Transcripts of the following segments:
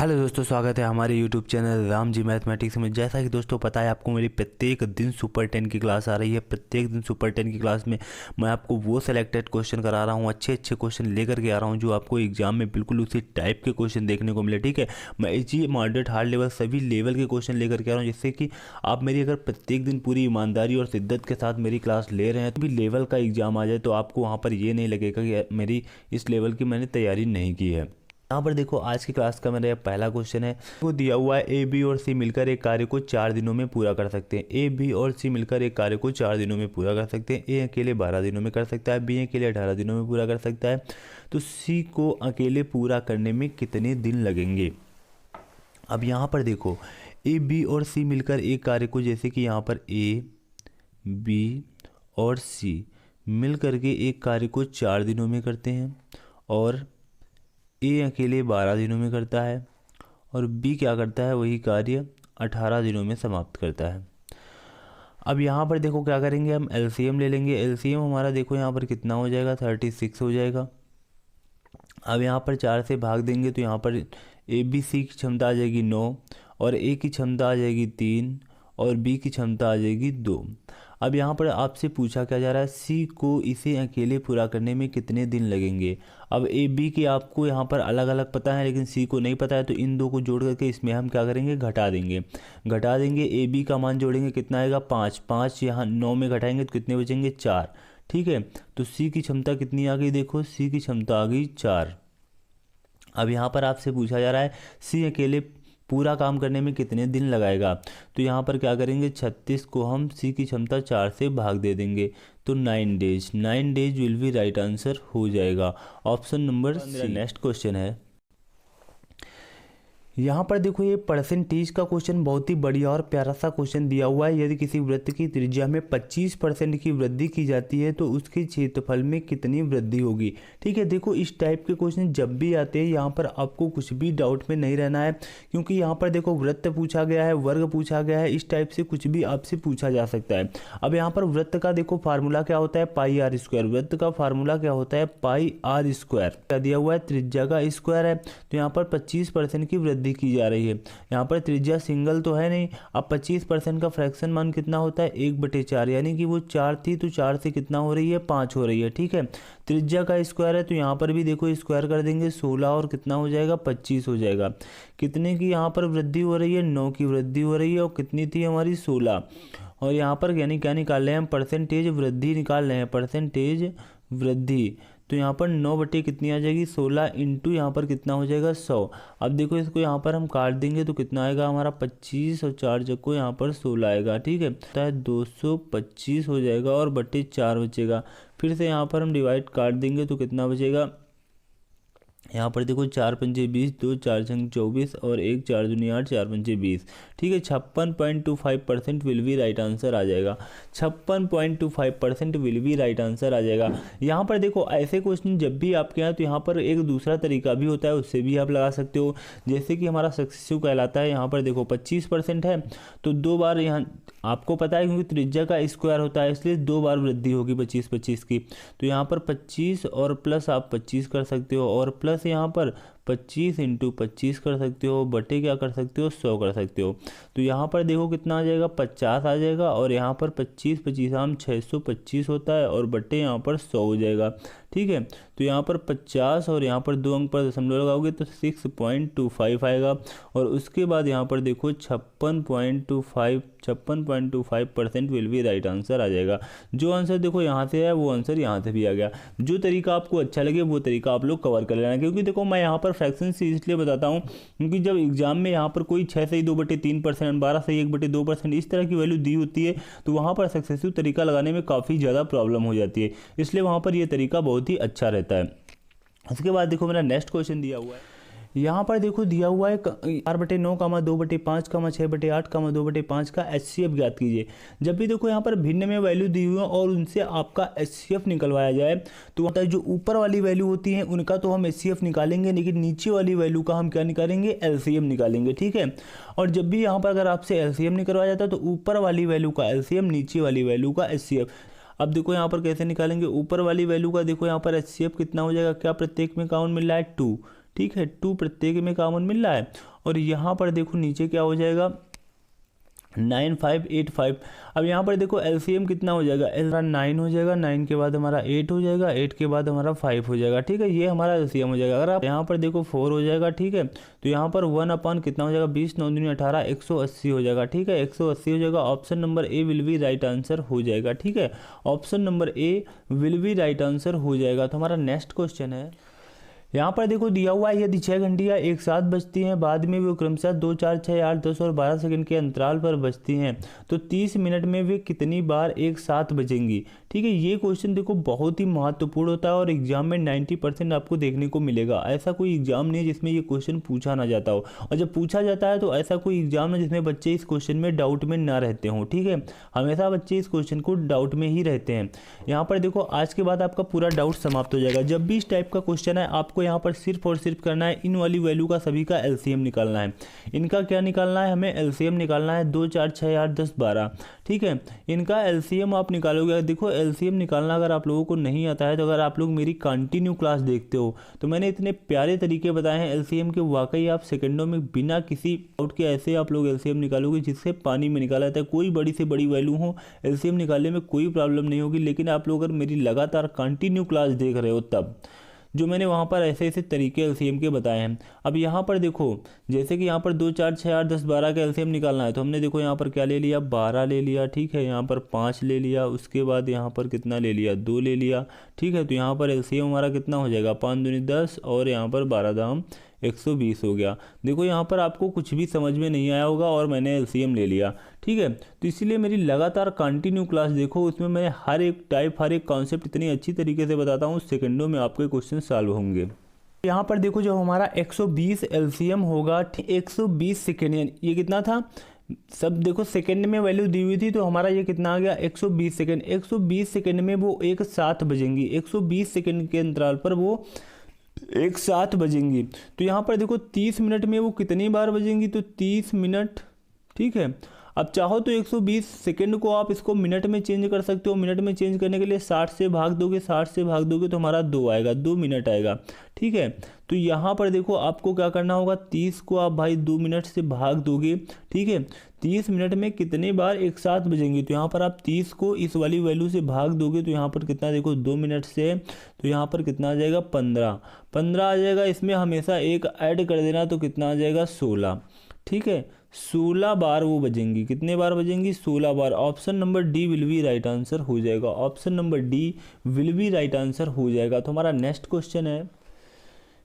Hello दोस्तों, स्वागत है हमारे YouTube channel Ram ji mathematics में। जैसा कि दोस्तों पता है आपको, मेरी प्रत्येक दिन सुपर 10 की क्लास आ रही है। प्रत्येक दिन सुपर 10 की क्लास में मैं आपको वो सेलेक्टेड क्वेश्चन करा रहा हूँ, अच्छे अच्छे क्वेश्चन लेकर के आ रहा हूँ जो आपको एग्जाम में बिल्कुल उसी टाइप के क्वेश्चन देखने को मिले। ठीक है, मैं इजी मॉडरेट हार्ड लेवल सभी लेवल के क्वेश्चन लेकर के आ रहा हूँ, जिससे कि आप मेरी अगर प्रत्येक दिन पूरी ईमानदारी और शिद्दत के साथ मेरी क्लास ले रहे हैं, तो भी लेवल का एग्जाम आ जाए तो आपको वहाँ पर ये नहीं लगेगा कि मेरी इस लेवल की मैंने तैयारी नहीं की है। यहाँ पर देखो, आज की क्लास का मेरा पहला क्वेश्चन है। वो दिया हुआ है ए बी और सी मिलकर एक कार्य को 4 दिनों में पूरा कर सकते हैं। ए बी और सी मिलकर एक कार्य को 4 दिनों में पूरा कर सकते हैं। ए अकेले 12 दिनों में कर सकता है, बी अकेले 18 दिनों में पूरा कर सकता है। तो सी को अकेले पूरा करने में कितने दिन लगेंगे। अब यहाँ पर देखो, ए बी और सी मिलकर एक कार्य को, जैसे कि यहाँ पर ए बी और सी मिल करके एक कार्य को 4 दिनों में करते हैं, और ए अकेले 12 दिनों में करता है, और बी क्या करता है, वही कार्य 18 दिनों में समाप्त करता है। अब यहाँ पर देखो क्या करेंगे, हम एलसीएम ले लेंगे। एलसीएम हमारा देखो यहाँ पर कितना हो जाएगा, 36 हो जाएगा। अब यहाँ पर 4 से भाग देंगे तो यहाँ पर ए बी सी की क्षमता आ जाएगी 9, और ए की क्षमता आ जाएगी 3, और बी की क्षमता आ जाएगी 2। अब यहाँ पर आपसे पूछा क्या जा रहा है, सी को इसे अकेले पूरा करने में कितने दिन लगेंगे। अब ए बी के आपको यहाँ पर अलग अलग पता है, लेकिन सी को नहीं पता है, तो इन दो को जोड़ करके इसमें हम क्या करेंगे, घटा देंगे। ए बी का मान जोड़ेंगे, कितना आएगा 5। 5 यहाँ 9 में घटाएंगे तो कितने बचेंगे, 4। ठीक है, तो सी की क्षमता कितनी आ गई, देखो सी की क्षमता आ गई 4। अब यहाँ पर आपसे पूछा जा रहा है सी अकेले पूरा काम करने में कितने दिन लगाएगा। तो यहाँ पर क्या करेंगे, 36 को हम सी की क्षमता 4 से भाग दे देंगे, तो 9 days. 9 days will be right answer हो जाएगा, option number C. Next question है, यहाँ पर देखो ये परसेंटेज का क्वेश्चन बहुत ही बढ़िया और प्यारा सा क्वेश्चन दिया हुआ है। यदि किसी वृत्त की त्रिज्या में 25% की वृद्धि की जाती है तो उसके क्षेत्रफल में कितनी वृद्धि होगी। ठीक है, देखो इस टाइप के क्वेश्चन जब भी आते हैं, यहाँ पर आपको कुछ भी डाउट में नहीं रहना है, क्योंकि यहाँ पर देखो वृत्त पूछा गया है, वर्ग पूछा गया है, इस टाइप से कुछ भी आपसे पूछा जा सकता है। अब यहाँ पर वृत्त का देखो फार्मूला क्या होता है, पाई आर स्क्वायर। वृत्त का फार्मूला क्या होता है, पाई आर स्क्वायर। क्या दिया हुआ है, त्रिज्या का स्क्वायर है, तो यहाँ पर 25% की वृद्धि की जा रही है। यहाँ पर त्रिज्या सिंगल तो है नहीं। अब 25% का फ्रैक्शन मान कितना होता है, 1/4, यानी कि वो 4 थी तो 4 से कितना हो रही है, 5 हो रही है। ठीक है, त्रिज्या का स्क्वायर है, तो यहाँ पर भी देखो स्क्वायर कर देंगे, 16 और कितना हो जाएगा, 25 हो जाएगा। कितने की यहाँ पर वृद्धि हो रही है, 9 की वृद्धि हो रही है, और कितनी थी हमारी, 16। और यहाँ पर यानी क्या निकाल रहे हैं हम, परसेंटेज वृद्धि निकाल रहे हैं, परसेंटेज वृद्धि। तो यहाँ पर 9 बटे कितनी आ जाएगी, 16 इंटू यहाँ पर कितना हो जाएगा, 100। अब देखो इसको यहाँ पर हम काट देंगे तो कितना आएगा हमारा, 25, और 4 जगह यहाँ पर 16 आएगा। ठीक है, तो 225 हो जाएगा, और बटे 4 बचेगा। फिर से यहाँ पर हम डिवाइड काट देंगे तो कितना बचेगा, यहाँ पर देखो 4 पंजे 20, 2 4 छंग 24, और 1 4 दूनी 8, 4 पंजे 20। ठीक है, 56.25% विल बी राइट आंसर आ जाएगा। 56.25% विल बी राइट आंसर आ जाएगा। यहाँ पर देखो ऐसे क्वेश्चन जब भी आपके यहाँ, तो यहाँ पर एक दूसरा तरीका भी होता है, उससे भी आप लगा सकते हो। जैसे कि हमारा सक्सेसिव कहलाता है, यहाँ पर देखो 25% है, तो 2 बार यहाँ आपको पता है, क्योंकि त्रिज्या का स्क्वायर होता है, इसलिए 2 बार वृद्धि होगी 25 की। तो यहाँ पर 25 और प्लस आप 25 कर सकते हो, और प्लस यहाँ पर 25 इंटू 25 कर सकते हो, बटे क्या कर सकते हो, 100 कर सकते हो। तो यहाँ पर देखो कितना आ जाएगा, 50 आ जाएगा, और यहाँ पर 25 25 आम 625 होता है, और बटे यहाँ पर 100 हो जाएगा। ठीक है, तो यहाँ पर 50 और यहाँ पर 2 अंक पर दशमलव लगाओगे तो 6.25 आएगा, और उसके बाद यहाँ पर देखो 56.25% विल बी राइट आंसर आ जाएगा। जो आंसर देखो यहाँ से है, वो आंसर यहाँ से भी आ गया। जो तरीका आपको अच्छा लगे वो तरीका आप लोग कवर कर लेना, क्योंकि देखो मैं यहाँ पर फ्रैक्शन से इसलिए बताता हूँ, क्योंकि जब एग्जाम में यहाँ पर कोई 6 से 2/3%, 12 से 1/2% इस तरह की वैल्यू दी होती है, तो वहाँ पर सक्सेसिव तरीका लगाने में काफ़ी ज़्यादा प्रॉब्लम हो जाती है, इसलिए वहाँ पर यह तरीका बहुत ही अच्छा रहता है। उसके बाद देखो मेरा नेक्स्ट क्वेश्चन दिया हुआ है। यहाँ पर देखो दिया हुआ है 4/9, 2/5, 6/8, 2/5 का HCF ज्ञात कीजिए। जब भी देखो यहाँ पर भिन्न में वैल्यू दी हुई है और उनसे आपका HCF निकलवाया जाए, तो होता है जो ऊपर वाली वैल्यू होती है उनका तो हम HCF निकालेंगे, लेकिन नीचे वाली वैल्यू का हम क्या निकालेंगे, LCM निकालेंगे। ठीक है, और जब भी यहाँ पर अगर आपसे LCM निकलवाया जाता है तो ऊपर वाली वैल्यू का LCM, नीचे वाली वैल्यू का HCF। अब देखो यहाँ पर कैसे निकालेंगे, ऊपर वाली वैल्यू का देखो यहाँ पर HCF कितना हो जाएगा, क्या प्रत्येक में कॉमन मिल रहा है, 2। ठीक है, 2 प्रत्येक में कॉमन मिल रहा है, और यहाँ पर देखो नीचे क्या हो जाएगा 9585। अब यहाँ पर देखो एलसीएम कितना हो जाएगा, 9 हो जाएगा, 9 के बाद हमारा 8 हो जाएगा, 8 के बाद हमारा 5 हो जाएगा। ठीक है, ये हमारा एलसीएम हो जाएगा। अगर आप यहाँ पर देखो 4 हो जाएगा। ठीक है, तो यहाँ पर 1 अपन कितना हो जाएगा, 20 9 दूनी 18, 180 हो जाएगा। ठीक है, 180 हो जाएगा। Option number A will be right answer हो जाएगा। ठीक है, option number A will be right answer हो जाएगा। तो हमारा नेक्स्ट क्वेश्चन है, यहाँ पर देखो दिया हुआ है यदि 6 घंटियाँ एक साथ बजती हैं, बाद में वे क्रमशः 2 4 6 8 10 और 12 सेकंड के अंतराल पर बजती हैं, तो 30 मिनट में वे कितनी बार एक साथ बजेंगी। ठीक है, ये क्वेश्चन देखो बहुत ही महत्वपूर्ण होता है और एग्जाम में 90% आपको देखने को मिलेगा। ऐसा कोई एग्जाम नहीं है जिसमें ये क्वेश्चन पूछा ना जाता हो, और जब पूछा जाता है तो ऐसा कोई एग्जाम है जिसमें बच्चे इस क्वेश्चन में डाउट में ना रहते हों। ठीक है, हमेशा बच्चे इस क्वेश्चन को डाउट में ही रहते हैं। यहाँ पर देखो आज के बाद आपका पूरा डाउट समाप्त हो जाएगा। जब भी इस टाइप का क्वेश्चन है आपको यहाँ पर सिर्फ और सिर्फ करना है, इन वाली वैल्यू का सभी का एलसीएम निकालना है। इनका क्या निकालना है, हमें एलसीएम निकालना है 2 4 6 8 10 12। ठीक है, इनका एलसीएम आप निकालोगे। देखो एलसीएम निकालना अगर आप लोगों को नहीं आता है तो अगर आप लोग मेरी कंटिन्यू क्लास देखते हो तो मैंने इतने प्यारे तरीके बताए हैं एलसीएम के, वाकई आप सेकंडों में बिना किसी डाउट के ऐसे आप लोग एलसीएम निकालोगे जिससे पानी में निकाला जाता है। कोई बड़ी से बड़ी वैल्यू हो एलसीएम निकालने में कोई प्रॉब्लम नहीं होगी। लेकिन आप लोग अगर मेरी लगातार कंटिन्यू क्लास देख रहे हो तब जो मैंने वहाँ पर ऐसे ऐसे तरीके एलसीएम के बताए हैं। अब यहाँ पर देखो जैसे कि यहाँ पर 2 4 6 8 10 12 का एलसीएम निकालना है तो हमने देखो यहाँ पर क्या ले लिया, 12 ले लिया। ठीक है, यहाँ पर 5 ले लिया, उसके बाद यहाँ पर कितना ले लिया, 2 ले लिया। ठीक है, तो यहाँ पर एलसीएम हमारा कितना हो जाएगा, 5 दूनी 10 और यहाँ पर 12 दाम 120 हो गया। देखो यहाँ पर आपको कुछ भी समझ में नहीं आया होगा और मैंने एलसीएम ले लिया। ठीक है, तो इसीलिए मेरी लगातार कंटिन्यू क्लास देखो, उसमें मैं हर एक टाइप हर एक कॉन्सेप्ट इतनी अच्छी तरीके से बताता हूँ, सेकंडों में आपके क्वेश्चन सॉल्व होंगे। यहाँ पर देखो जो हमारा 120 एलसीएम होगा 120 सेकेंड, ये कितना था सब देखो सेकंड में वैल्यू दी हुई थी तो हमारा ये कितना आ गया 120 सेकंड। 120 सेकंड में वो एक साथ बजेंगी, 120 सेकंड के अंतराल पर वो एक साथ बजेंगी। तो यहाँ पर देखो 30 मिनट में वो कितनी बार बजेंगी, तो 30 मिनट। ठीक है, अब चाहो तो 120 सेकंड को आप इसको मिनट में चेंज कर सकते हो। मिनट में चेंज करने के लिए 60 से भाग दोगे, 60 से भाग दोगे तो हमारा 2 आएगा, 2 मिनट आएगा। ठीक है, तो यहाँ पर देखो आपको क्या करना होगा, 30 को आप भाई 2 मिनट से भाग दोगे। ठीक है, 30 मिनट में कितने बार एक साथ बजेंगे, तो यहाँ पर आप 30 को इस वाली वैल्यू से भाग दोगे तो यहाँ पर कितना देखो 2 मिनट से, तो यहाँ पर कितना आ जाएगा 15 आ जाएगा। इसमें हमेशा एक ऐड कर देना तो कितना आ जाएगा 16। ठीक है, 16 बार वो बजेंगी। कितने बार बजेंगी, 16 बार। Option number D will be right answer हो जाएगा। Option number D will be right answer हो जाएगा। तो हमारा नेक्स्ट क्वेश्चन है,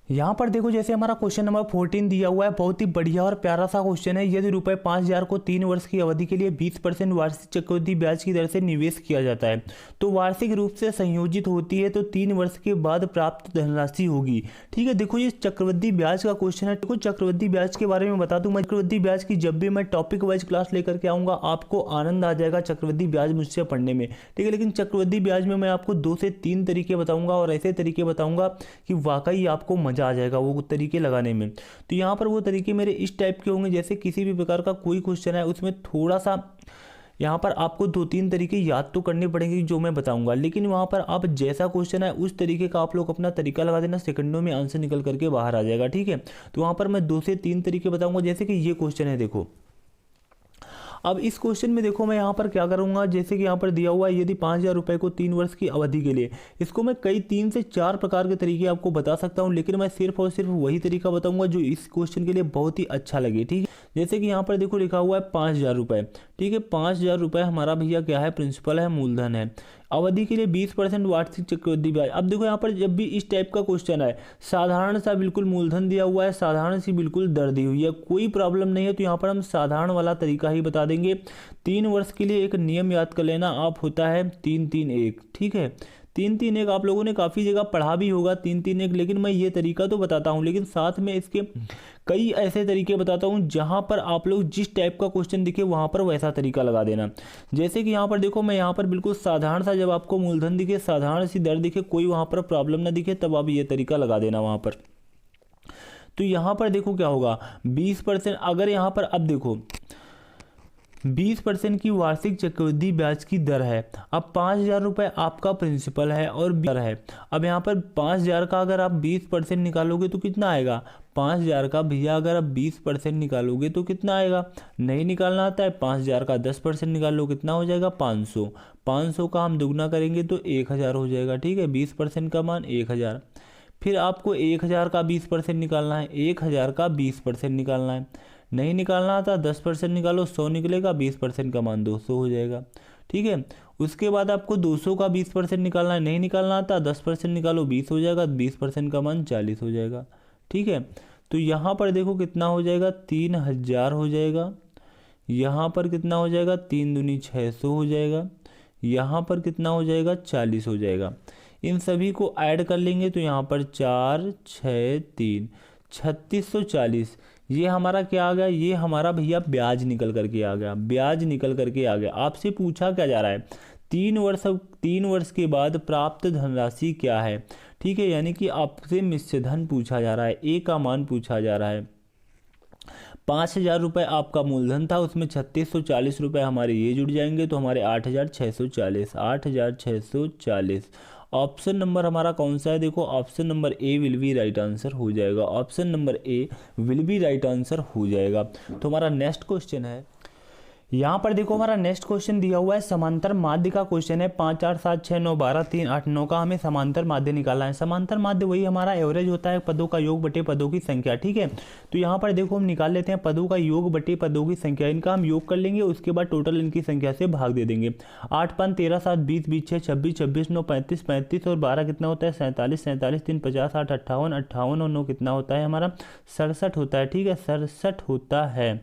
यहाँ पर देखो जैसे हमारा क्वेश्चन नंबर 14 दिया हुआ है, बहुत ही बढ़िया और प्यारा सा क्वेश्चन है। यदि रुपए 5000 को 3 वर्ष की अवधि के लिए 20% वार्षिक चक्रवृद्धि ब्याज की दर से निवेश किया जाता है तो वार्षिक रूप से संयोजित होती है तो 3 वर्ष के बाद प्राप्त धनराशि होगी। ठीक है, देखो ये चक्रवृद्धि ब्याज का क्वेश्चन है। देखो चक्रवृद्धि ब्याज के बारे में बता दूं मैं, चक्रवृद्धि ब्याज की जब भी मैं टॉपिक वाइज क्लास लेकर के आऊँगा आपको आनंद आ जाएगा चक्रवृद्धि ब्याज मुझसे पढ़ने में। ठीक है, लेकिन चक्रवृद्धि ब्याज में मैं आपको 2 से 3 तरीके बताऊँगा और ऐसे तरीके बताऊँगा कि वाकई आपको आ जाएगा वो तरीके लगाने में। तो यहाँ पर वो तरीके मेरे इस टाइप के होंगे, जैसे किसी भी प्रकार का कोई क्वेश्चन है उसमें थोड़ा सा यहाँ पर आपको 2-3 तरीके याद तो करने पड़ेंगे जो मैं बताऊंगा, लेकिन वहाँ पर आप जैसा क्वेश्चन है उस तरीके का आप लोग अपना तरीका लगा देना, सेकंडों में आंसर निकल करके बाहर आ जाएगा। ठीक है, तो वहाँ पर मैं 2 से 3 तरीके बताऊंगा। जैसे कि ये क्वेश्चन है, देखो अब इस क्वेश्चन में देखो मैं यहाँ पर क्या करूँगा, जैसे कि यहाँ पर दिया हुआ है यदि 5000 रुपये को 3 वर्ष की अवधि के लिए, इसको मैं कई 3 से 4 प्रकार के तरीके आपको बता सकता हूँ, लेकिन मैं सिर्फ और सिर्फ वही तरीका बताऊँगा जो इस क्वेश्चन के लिए बहुत ही अच्छा लगे। ठीक है, जैसे कि यहाँ पर देखो लिखा हुआ है 5000 रुपये। ठीक है, 5000 रुपये हमारा भैया क्या है, प्रिंसिपल है, मूलधन है, अवधि के लिए 20% वार्षिक चक्रवृद्धि ब्याज। अब देखो यहाँ पर जब भी इस टाइप का क्वेश्चन है, साधारण सा बिल्कुल मूलधन दिया हुआ है, साधारण सी बिल्कुल दर दी हुई है, कोई प्रॉब्लम नहीं है, तो यहाँ पर हम साधारण वाला तरीका ही बता देंगे। 3 वर्ष के लिए एक नियम याद कर लेना आप, होता है 3-3-1। ठीक है, 3-3-1 आप लोगों ने काफ़ी जगह पढ़ा भी होगा 3-3-1, लेकिन मैं ये तरीका तो बताता हूँ, लेकिन साथ में इसके कई ऐसे तरीके बताता हूँ जहाँ पर आप लोग जिस टाइप का क्वेश्चन दिखे वहाँ पर वैसा तरीका लगा देना। जैसे कि यहाँ पर देखो मैं यहाँ पर बिल्कुल साधारण सा, जब आपको मूलधन दिखे, साधारण सी दर दिखे, कोई वहाँ पर प्रॉब्लम ना दिखे, तब आप ये तरीका लगा देना वहाँ पर। तो यहाँ पर देखो क्या होगा, 20%, अगर यहाँ पर अब देखो 20% की वार्षिक चक्रवृद्धि ब्याज की दर है। अब 5000 रुपये आपका प्रिंसिपल है और दर है। अब यहाँ पर 5000 का अगर आप 20% निकालोगे तो कितना आएगा, 5,000 का भैया अगर आप 20% निकालोगे तो कितना आएगा, नहीं निकालना आता है, 5,000 का 10% निकाल लो कितना हो जाएगा 500। 500 का हम दुगना करेंगे तो 1,000 हो जाएगा, ठीक है, 20% का मान 1,000। फिर आपको 1,000 का 20% निकालना है, 1,000 का 20% निकालना है, नहीं निकालना आता 10% निकालो 100 निकलेगा, 20% का मान 200 हो जाएगा, ठीक है। उसके बाद आपको 200 का 20% निकालना है, नहीं निकालना आता 10% निकालो 20 हो जाएगा, 20% का मान 40 हो जाएगा, ठीक है। तो यहाँ पर देखो कितना हो जाएगा 3,000 हो जाएगा, यहाँ पर कितना हो जाएगा 3 दूनी 600 हो जाएगा, यहाँ पर कितना हो जाएगा 40 हो जाएगा। इन सभी को ऐड कर लेंगे तो यहाँ पर 4 6 3 3640, ये हमारा क्या आ गया, ये हमारा भैया ब्याज निकल करके आ गया, ब्याज निकल करके आ गया। आपसे पूछा क्या जा रहा है, 3 वर्ष के बाद प्राप्त धनराशि क्या है, ठीक है, यानी कि आपसे मिश्र धन पूछा जा रहा है, ए का मान पूछा जा रहा है। 5,000 रुपये आपका मूलधन था, उसमें 3640 रुपये हमारे ये जुड़ जाएंगे तो हमारे 8,640, 8,640। ऑप्शन नंबर हमारा कौन सा है, देखो option number A will be right answer हो जाएगा, option number A will be right answer हो जाएगा। तो हमारा नेक्स्ट क्वेश्चन है, यहाँ पर देखो हमारा नेक्स्ट क्वेश्चन दिया हुआ है समांतर माध्य का क्वेश्चन है। 5 4 7 6 9 12 3 8 9 का हमें समांतर माध्य निकालना है। समांतर माध्य वही हमारा एवरेज होता है पदों का योग बटे पदों की संख्या, ठीक है। तो यहाँ पर देखो हम निकाल लेते हैं पदों का योग बटे पदों की संख्या, इनका हम योग कर लेंगे, उसके बाद टोटल इनकी संख्या से भाग दे देंगे। 8 5 13 7 20 20 6 26 26 9 35 35 और 12 कितना होता है 47 47 3 50 8 58 58 और 9 कितना होता है हमारा 67 होता है, ठीक है, 67 होता है।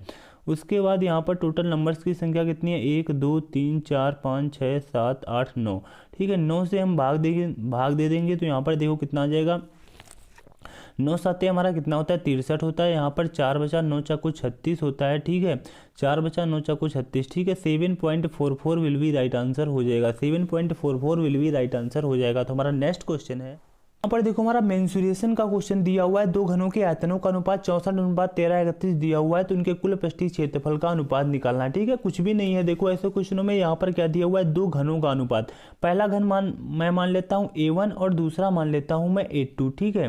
उसके बाद यहाँ पर टोटल नंबर्स की संख्या कितनी है 1 2 3 4 5 6 7 8 9, ठीक है। 9 से हम भाग दे देंगे तो यहाँ पर देखो कितना आ जाएगा 9 7 हमारा कितना होता है 63 होता है। यहाँ पर 4 बचा 9 चाकू 36 होता है, ठीक है, 4 बचा 9 चाकू 36, ठीक है। 7.44 विल बी राइट आंसर हो जाएगा, 7.44 विल बी राइट आंसर हो जाएगा। तो हमारा नेक्स्ट क्वेश्चन है, यहाँ पर देखो हमारा मेंसुरेशन का क्वेश्चन दिया हुआ है। 2 घनों के आयतनों का अनुपात 64:13:31 दिया हुआ है, तो उनके कुल पृष्ठीय क्षेत्रफल का अनुपात निकालना है, ठीक है। कुछ भी नहीं है, देखो ऐसे क्वेश्चनों में यहाँ पर क्या दिया हुआ है 2 घनों का अनुपात। पहला घन मैं मान लेता हूँ A1 और दूसरा मान लेता हूँ मैं A2, ठीक है।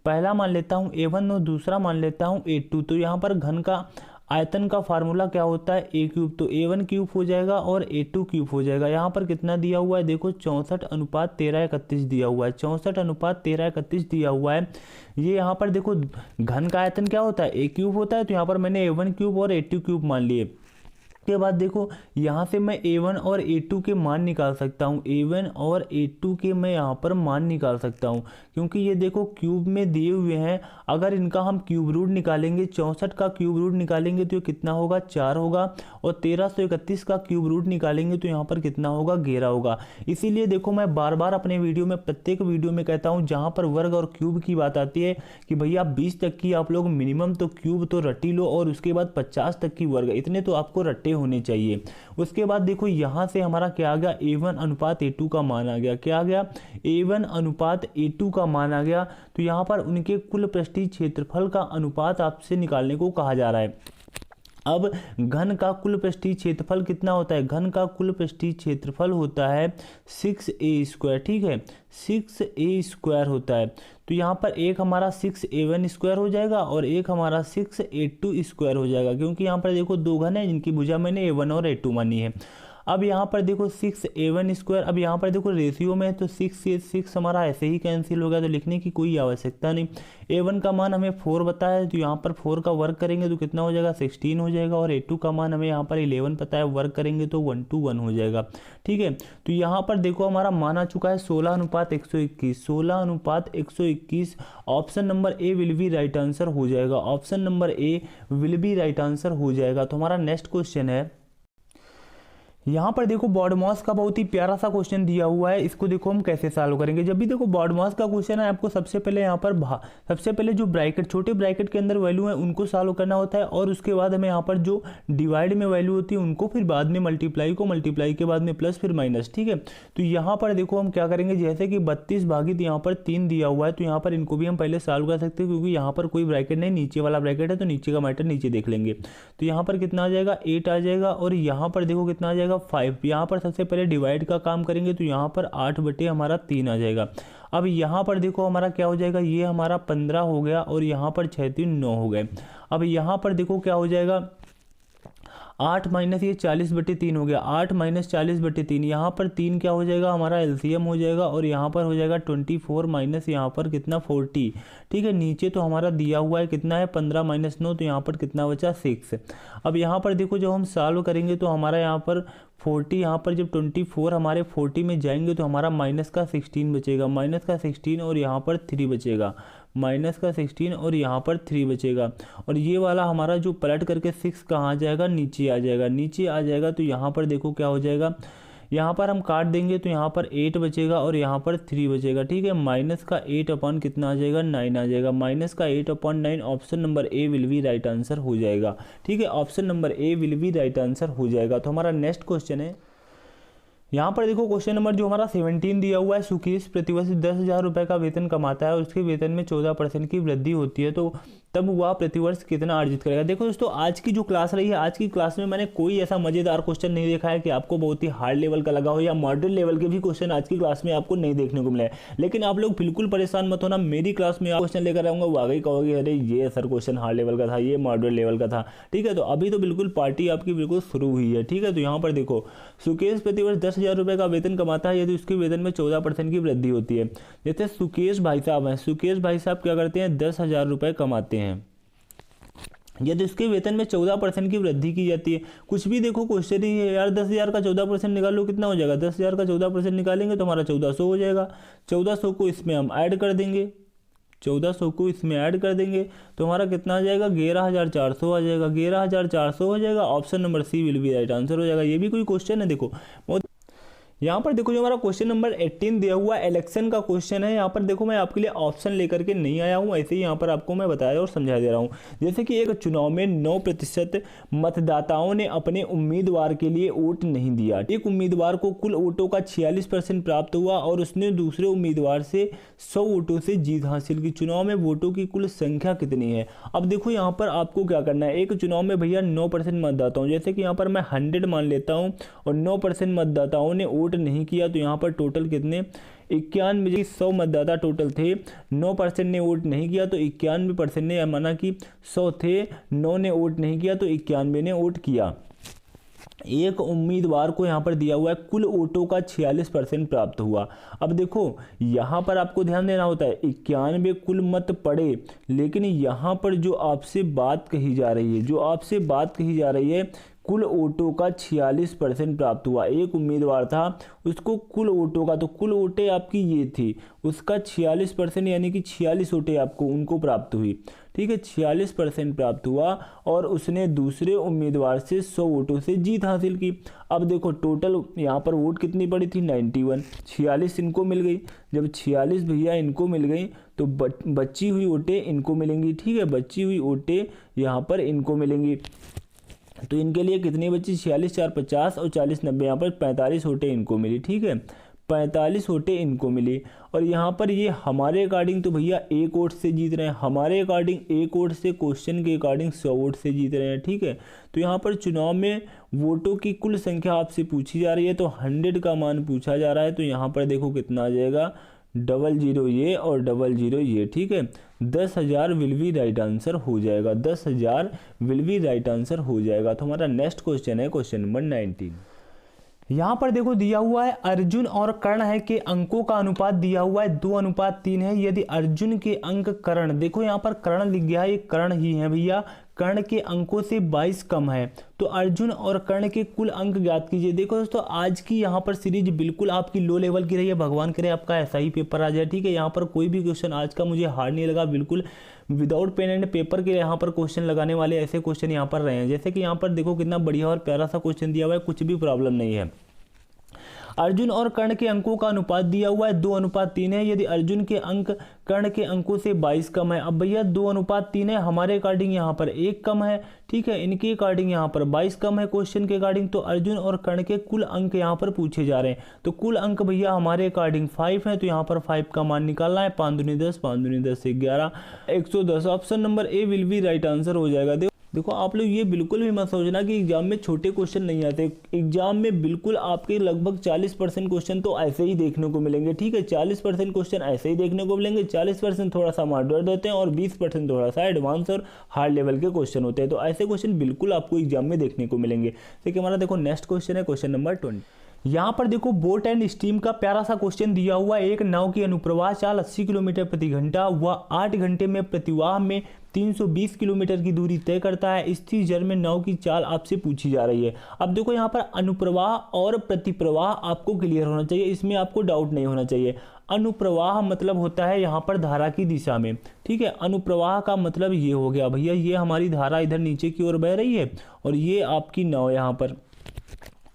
पहला मान लेता हूँ A1 और दूसरा मान लेता हूँ A2। तो यहाँ पर घन का आयतन का फार्मूला क्या होता है A क्यूब, तो A1 क्यूब हो जाएगा और A2 क्यूब हो जाएगा। यहाँ पर कितना दिया हुआ है देखो 64:13:31 दिया हुआ है, 64:13:31 दिया हुआ है। ये यहाँ पर देखो घन का आयतन क्या होता है A क्यूब होता है, तो यहाँ पर मैंने A1 क्यूब और A2 क्यूब मान लिए। के बाद देखो यहाँ से मैं A1 और A2 के मान निकाल सकता हूँ, A1 और A2 के मैं यहाँ पर मान निकाल सकता हूँ, क्योंकि ये देखो क्यूब में दिए हुए हैं। अगर इनका हम क्यूब रूट निकालेंगे, 64 का क्यूब रूट निकालेंगे तो कितना होगा 4 होगा, और 1331 का क्यूब रूट निकालेंगे तो यहाँ पर कितना होगा 11 होगा। इसीलिए देखो मैं बार बार अपने वीडियो में प्रत्येक वीडियो में कहता हूँ जहाँ पर वर्ग और क्यूब की बात आती है कि भैया 20 तक की आप लोग मिनिमम तो क्यूब तो रट्टी लो, और उसके बाद 50 तक की वर्ग, इतने तो आपको रट्टे होने चाहिए। उसके बाद देखो यहाँ से हमारा क्या आ गया A1 अनुपात A2 का मान आ गया, क्या आ गया A1 अनुपात A2 का मान आ गया। तो यहाँ पर उनके कुल पृष्ठीय क्षेत्रफल का अनुपात आपसे निकालने को कहा जा रहा है। अब घन का कुल पृष्ठीय क्षेत्रफल कितना होता है, घन का कुल पृष्ठीय क्षेत्रफल होता है 6a², ठीक है, 6a² होता है। तो यहाँ पर एक हमारा 6a1² हो जाएगा और एक हमारा 6a2² हो जाएगा, क्योंकि यहाँ पर देखो 2 घन है जिनकी भुजा मैंने A1 और A2 मानी है। अब यहाँ पर देखो 6a1², अब यहाँ पर देखो रेशियो में है तो 6 से 6 हमारा ऐसे ही कैंसिल हो गया, तो लिखने की कोई आवश्यकता नहीं। A1 का मान हमें 4 बताया है, तो यहाँ पर 4 का वर्ग करेंगे तो कितना हो जाएगा 16 हो जाएगा, और A2 का मान हमें यहाँ पर 11 पता है, वर्ग करेंगे तो 1:1 हो जाएगा, ठीक है। तो यहाँ पर देखो हमारा मान आ चुका है 16:121, 16:121। Option number A will be right answer हो जाएगा, option number A will be right answer हो जाएगा। तो हमारा नेक्स्ट क्वेश्चन है, यहाँ पर देखो बॉडमॉस का बहुत ही प्यारा सा क्वेश्चन दिया हुआ है। इसको देखो हम कैसे सॉल्व करेंगे। जब भी देखो बॉडमॉस का क्वेश्चन है, आपको सबसे पहले यहाँ पर सबसे पहले जो ब्रैकेट छोटे ब्रैकेट के अंदर वैल्यू है उनको सॉल्व करना होता है, और उसके बाद हमें यहाँ पर जो डिवाइड में वैल्यू होती है उनको फिर बाद में मल्टीप्लाई के बाद में प्लस फिर माइनस, ठीक है। तो यहाँ पर देखो हम क्या करेंगे, जैसे कि 32 भागित यहाँ पर 3 दिया हुआ है, तो यहाँ पर इनको भी हम पहले सॉल्व कर सकते हैं, क्योंकि यहाँ पर कोई ब्रैकेट नहीं, नीचे वाला ब्रैकेट है, तो नीचे का मैटर नीचे देख लेंगे। तो यहाँ पर कितना आ जाएगा 8 आ जाएगा, और यहाँ पर देखो कितना आ जाएगा 5। यहाँ पर सबसे पहले डिवाइड का काम करेंगे तो यहाँ पर 8 बटे हमारा 3 आ जाएगा। अब यहाँ पर देखो हमारा क्या हो जाएगा, ये हमारा 15 हो गया और यहाँ पर 6 3 9 हो गए। अब यहाँ पर देखो क्या हो जाएगा, 8 माइनस ये 40/3 हो गया, 8 माइनस 40/3, यहाँ पर 3 क्या हो जाएगा हमारा एलसीएम हो जाएगा और यहाँ पर हो जाएगा 24 माइनस यहाँ पर कितना 40। ठीक है, नीचे तो हमारा दिया हुआ है कितना है 15 माइनस 9, तो यहाँ पर कितना बचा 6। अब यहाँ पर देखो जब हम सॉल्व करेंगे तो हमारा यहाँ पर 40, यहाँ पर जब 24 हमारे 40 में जाएंगे तो हमारा माइनस का 16 बचेगा, माइनस का 16 और यहाँ पर 3 बचेगा, माइनस का 16 और यहाँ पर 3 बचेगा। और ये वाला हमारा जो पलट करके 6 कहाँ आ जाएगा, नीचे आ जाएगा, नीचे आ जाएगा। तो यहाँ पर देखो क्या हो जाएगा, यहाँ पर हम काट देंगे तो यहाँ पर 8 बचेगा और यहाँ पर 3 बचेगा। ठीक है, माइनस का 8 अपॉन कितना आ जाएगा 9 आ जाएगा, माइनस का 8 upon 9, option number A will be right answer हो जाएगा। ठीक है, option number A will be right answer हो जाएगा। तो हमारा नेक्स्ट क्वेश्चन है, यहाँ पर देखो क्वेश्चन नंबर जो हमारा 17 दिया हुआ है, सुकेश प्रतिवर्ष 10,000 रुपये का वेतन कमाता है और उसके वेतन में 14% की वृद्धि होती है, तो तब वह प्रतिवर्ष कितना अर्जित करेगा। देखो दोस्तों, आज की जो क्लास रही है, आज की क्लास में मैंने कोई ऐसा मजेदार क्वेश्चन नहीं देखा है कि आपको बहुत ही हार्ड लेवल का लगा हो, या मॉडर्न लेवल के भी क्वेश्चन आज की क्लास में आपको नहीं देखने को मिले। लेकिन आप लोग बिल्कुल परेशान मत होना, मेरी क्लास में क्वेश्चन लेकर आऊँगा, वाकई कहोगे अरे ये सर क्वेश्चन हार्ड लेवल का था, ये मॉडर्न लेवल का था। ठीक है, तो अभी तो बिल्कुल पार्टी आपकी बिल्कुल शुरू हुई है। ठीक है, तो यहाँ पर देखो, सुकेश प्रतिवर्ष 10,000 रुपये का वेतन कमाता है यदि उसके वेतन में 14% की वृद्धि होती है। जैसे सुकेश भाई साहब हैं, सुकेश भाई साहब क्या करते हैं, 10,000 रुपये कमाते हैं, यदि उसके वेतन में 14% की वृद्धि की जाती है। कुछ भी देखो क्वेश्चन ही है यार, 10,000 का 14% निकालो कितना हो जाएगा, 10,000 का 14% निकालेंगे तो हमारा 1400 हो जाएगा। 1400 को इसमें हम ऐड कर देंगे, 1400 को इसमें ऐड कर देंगे तो हमारा कितना आ जाएगा, 11,400 आ जाएगा, 11,400 हो जाएगा। Option number C will be right answer हो जाएगा। ये भी कोई क्वेश्चन है देखो, यहाँ पर देखो जो हमारा क्वेश्चन नंबर 18 दिया हुआ इलेक्शन का क्वेश्चन है। यहाँ पर देखो मैं आपके लिए ऑप्शन लेकर के नहीं आया हूँ, ऐसे ही यहाँ पर आपको मैं बताया और समझा दे रहा हूँ। जैसे कि एक चुनाव में 9% मतदाताओं ने अपने उम्मीदवार के लिए वोट नहीं दिया। एक उम्मीदवार को कुल वोटों का 46% प्राप्त हुआ और उसने दूसरे उम्मीदवार से 100 वोटों से जीत हासिल की। चुनाव में वोटों की कुल संख्या कितनी है। अब देखो यहाँ पर आपको क्या करना है, एक चुनाव में भैया 9% मतदाताओं, जैसे कि यहाँ पर मैं 100 मान लेता हूँ और 9% मतदाताओं ने वोट नहीं किया, तो यहाँ पर टोटल कितने 91, 100 मतदाता टोटल थे, 9% ने वोट नहीं किया तो 91% ने, माना कि 100 थे, 9 ने वोट नहीं किया तो 91 ने वोट किया। एक उम्मीदवार को यहाँ पर दिया हुआ है कुल वोटों का 46% प्राप्त हुआ। अब देखो यहाँ पर आपको ध्यान देना होता है 91 कुल मत पड़े, लेकिन यहाँ पर जो आपसे बात कही जा रही है, जो आपसे बात कही जा रही है, कुल वोटों का 46% प्राप्त हुआ। एक उम्मीदवार था, उसको कुल वोटों का, तो कुल वोटें आपकी ये थी, उसका 46% यानी कि 46 वोटें आपको उनको प्राप्त हुई। ठीक है, 46% प्राप्त हुआ और उसने दूसरे उम्मीदवार से 100 वोटों से जीत हासिल की। अब देखो टोटल यहाँ पर वोट कितनी पड़ी थी 91, 46 इनको मिल गई। जब 46 भैया इनको मिल गई तो बची हुई वोटें इनको मिलेंगी। ठीक है, बची हुई वोटें यहाँ पर इनको मिलेंगी। तो इनके लिए कितनी बची, 46 4 50 और 40 90, यहाँ पर 45 वोटें इनको मिली। ठीक है, 45 वोटें इनको मिली। और यहाँ पर ये हमारे अकॉर्डिंग तो भैया एक वोट से जीत रहे हैं, हमारे अकॉर्डिंग एक वोट से, क्वेश्चन के अकॉर्डिंग 100 वोट से जीत रहे हैं। ठीक है, तो यहाँ पर चुनाव में वोटों की कुल संख्या आपसे पूछी जा रही है, तो 100 का मान पूछा जा रहा है, तो यहाँ पर देखो कितना आ जाएगा, 00 ये और 00 ये। ठीक है, 10,000 विल बी राइट आंसर हो जाएगा, 10,000 विल बी राइट आंसर हो जाएगा। तो हमारा नेक्स्ट क्वेश्चन है क्वेश्चन नंबर 19। यहाँ पर देखो दिया हुआ है अर्जुन और कर्ण है के अंकों का अनुपात दिया हुआ है 2:3 है। यदि अर्जुन के अंक कर्ण, देखो यहाँ पर कर्ण लिख गया है, ये कर्ण ही है भैया, कर्ण के अंकों से 22 कम है, तो अर्जुन और कर्ण के कुल अंक ज्ञात कीजिए। देखो दोस्तों, आज की यहाँ पर सीरीज बिल्कुल आपकी लो लेवल की रही है, भगवान करे आपका ऐसा ही पेपर आ जाए। ठीक है, यहाँ पर कोई भी क्वेश्चन आज का मुझे हार्ड नहीं लगा, बिल्कुल विदाउट पेन एंड पेपर के यहाँ पर क्वेश्चन लगाने वाले ऐसे क्वेश्चन यहाँ पर रहे हैं। जैसे कि यहाँ पर देखो कितना बढ़िया और प्यारा सा क्वेश्चन दिया हुआ है, कुछ भी प्रॉब्लम नहीं है। अर्जुन और कर्ण के अंकों का अनुपात दिया हुआ है 2:3 है। यदि अर्जुन के अंक कर्ण के अंकों से 22 कम है, अब भैया 2:3 है, हमारे अकॉर्डिंग यहाँ पर 1 कम है। ठीक है, इनके अकॉर्डिंग यहाँ पर 22 कम है क्वेश्चन के अकॉर्डिंग, तो अर्जुन और कर्ण के कुल अंक यहाँ पर पूछे जा रहे हैं। तो कुल अंक भैया हमारे अकॉर्डिंग 5 है, तो यहाँ पर 5 का मान निकालना है, 5 दूनी 10, 5 दूनी 10 से 11, 110। Option number A will be right answer हो जाएगा। देखो आप लोग ये बिल्कुल भी मत सोचना कि एग्जाम में छोटे क्वेश्चन नहीं आते। एग्जाम में बिल्कुल आपके लगभग 40% क्वेश्चन तो ऐसे ही देखने को मिलेंगे, ठीक है। 40% क्वेश्चन ऐसे ही देखने को मिलेंगे, 40% थोड़ा सा मॉडरेट होते हैं और 20% थोड़ा सा एडवांस और हार्ड लेवल के क्वेश्चन होते हैं। तो ऐसे क्वेश्चन बिल्कुल आपको एग्जाम में देखने को मिलेंगे। ठीक है, हमारा देखो नेक्स्ट क्वेश्चन है क्वेश्चन नंबर 20। यहाँ पर देखो बोट एंड स्टीम का प्यारा सा क्वेश्चन दिया हुआ है। एक नाव की अनुप्रवाह चाल 80 किलोमीटर प्रति घंटा व 8 घंटे में प्रतिवाह में 320 किलोमीटर की दूरी तय करता है। स्थिर जल में नाव की चाल आपसे पूछी जा रही है। अब देखो यहाँ पर अनुप्रवाह और प्रतिप्रवाह आपको क्लियर होना चाहिए, इसमें आपको डाउट नहीं होना चाहिए। अनुप्रवाह मतलब होता है यहाँ पर धारा की दिशा में, ठीक है। अनुप्रवाह का मतलब ये हो गया भैया, ये हमारी धारा इधर नीचे की ओर बह रही है और ये आपकी नाव यहाँ पर।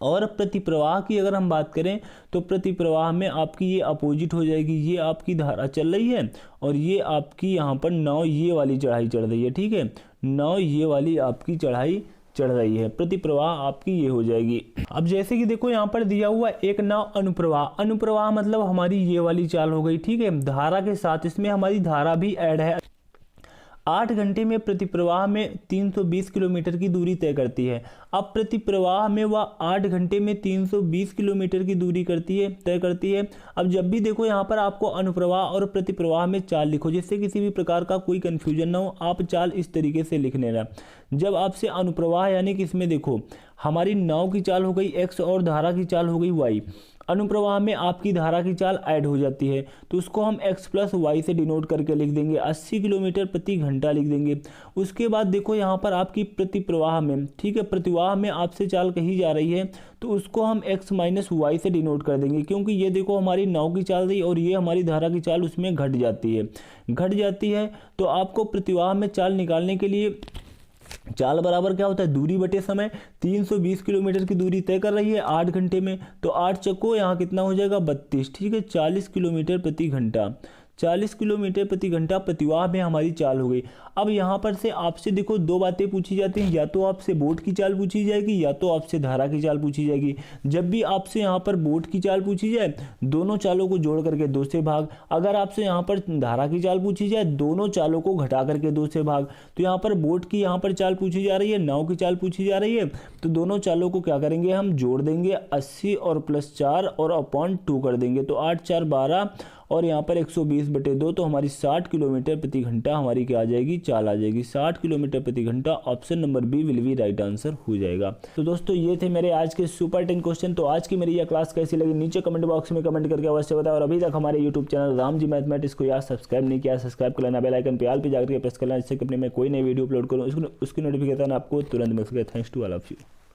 और प्रतिप्रवाह की अगर हम बात करें तो प्रतिप्रवाह में आपकी ये अपोजिट हो जाएगी, ये आपकी धारा चल रही है और ये आपकी यहाँ पर नाव ये वाली चढ़ाई चढ़ रही है, ठीक है। नाव ये वाली आपकी चढ़ाई चढ़ रही है, प्रतिप्रवाह आपकी ये हो जाएगी। अब जैसे कि देखो यहाँ पर दिया हुआ एक नाव अनुप्रवाह, अनुप्रवाह मतलब हमारी ये वाली चाल हो गई, ठीक है। धारा के साथ इसमें हमारी धारा भी ऐड है। 8 घंटे में प्रतिप्रवाह में 320 किलोमीटर की दूरी तय करती है। अब प्रतिप्रवाह में वह 8 घंटे में 320 किलोमीटर की दूरी तय करती है। अब जब भी देखो यहाँ पर आपको अनुप्रवाह और प्रतिप्रवाह में चाल लिखो, जिससे किसी भी प्रकार का कोई कन्फ्यूजन ना हो, आप चाल इस तरीके से लिख लेना। जब आपसे अनुप्रवाह यानी कि इसमें देखो हमारी नाव की चाल हो गई x और धारा की चाल हो गई y। अनुप्रवाह में आपकी धारा की चाल ऐड हो जाती है तो उसको हम x प्लस वाई से डिनोट करके लिख देंगे, 80 किलोमीटर प्रति घंटा लिख देंगे। उसके बाद देखो यहाँ पर आपकी प्रतिप्रवाह में, ठीक है, प्रतिवाह में आपसे चाल कही जा रही है तो उसको हम x माइनस वाई से डिनोट कर देंगे, क्योंकि ये देखो हमारी नाव की चाल रही और ये हमारी धारा की चाल उसमें घट जाती है। तो आपको प्रतिवाह में चाल निकालने के लिए चाल बराबर क्या होता है, दूरी बटे समय। 320 किलोमीटर की दूरी तय कर रही है 8 घंटे में, तो 8 चक्को यहाँ कितना हो जाएगा 32, ठीक है। 40 किलोमीटर प्रति घंटा, 40 किलोमीटर प्रति घंटा प्रतिवाह में हमारी चाल हो गई। अब यहाँ पर से आपसे देखो दो बातें पूछी जाती हैं, या तो आपसे बोट की चाल पूछी जाएगी या तो आपसे धारा की चाल पूछी जाएगी। जब भी आपसे यहाँ पर बोट की चाल पूछी जाए, दोनों चालों को जोड़ करके 2 से भाग। अगर आपसे यहाँ पर धारा की चाल पूछी जाए, दोनों चालों को घटा करके 2 से भाग। तो यहाँ पर बोट की यहाँ पर चाल पूछी जा रही है, नाव की चाल पूछी जा रही है, तो दोनों चालों को क्या करेंगे हम जोड़ देंगे, 80 और प्लस 4 और अपॉन 2 कर देंगे। तो 8 4 12 और यहाँ पर 120 बटे 2, तो हमारी 60 किलोमीटर प्रति घंटा हमारी क्या आ जाएगी, चाल आ जाएगी। 60 किलोमीटर प्रति घंटा, option number B will be right answer हो जाएगा। तो दोस्तों ये थे मेरे आज के सुपर 10 क्वेश्चन। तो आज की मेरी यह क्लास कैसी लगी नीचे कमेंट बॉक्स में कमेंट करके अवश्य बताएं। और अभी तक हमारे YouTube channel Ram ji mathematics को यार सब्सक्राइब नहीं किया, सब्सक्राइब कर लेना, बेल आइकन पे ऑल पे जाकर प्रेस कर लेना, जिससे कि अपने मैं कोई नई वीडियो अपलोड करूँ उसकी नोटिफिकेशन आपको तुरंत मिल सके। Thanks to all of you.